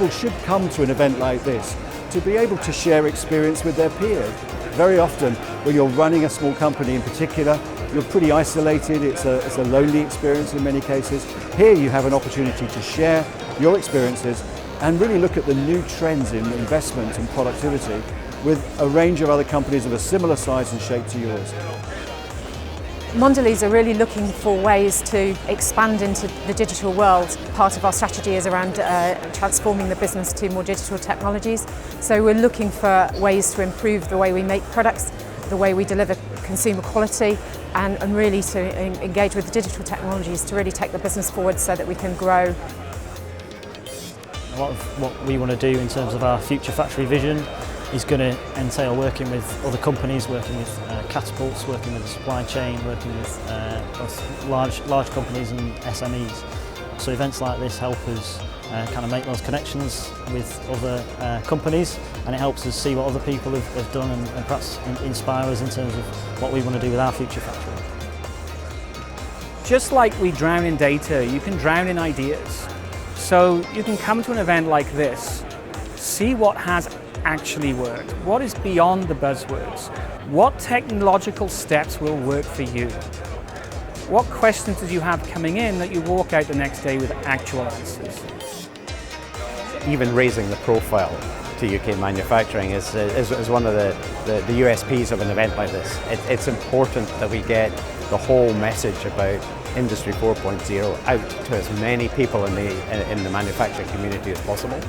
people should come to an event like this to be able to share experience with their peers. Very often, when you're running a small company in particular, you're pretty isolated, it's a lonely experience in many cases. Here you have an opportunity to share your experiences and really look at the new trends in investment and productivity with a range of other companies of a similar size and shape to yours. Mondelez are really looking for ways to expand into the digital world. Part of our strategy is around transforming the business to more digital technologies. So we're looking for ways to improve the way we make products, the way we deliver consumer quality, and really to engage with the digital technologies to really take the business forward so that we can grow. A lot of what we want to do in terms of our future factory vision is going to entail working with other companies, working with catapults, working with the supply chain, working with both large companies and SMEs. So events like this help us kind of make those connections with other companies, and it helps us see what other people have done and perhaps inspire us in terms of what we want to do with our future factory. Just like we drown in data, you can drown in ideas. So you can come to an event like this, see what has actually worked, what is beyond the buzzwords, what technological steps will work for you, what questions did you have coming in that you walk out the next day with actual answers. Even raising the profile to UK manufacturing is one of the USPs of an event like this. It's important that we get the whole message about Industry 4.0 out to as many people in the manufacturing community as possible.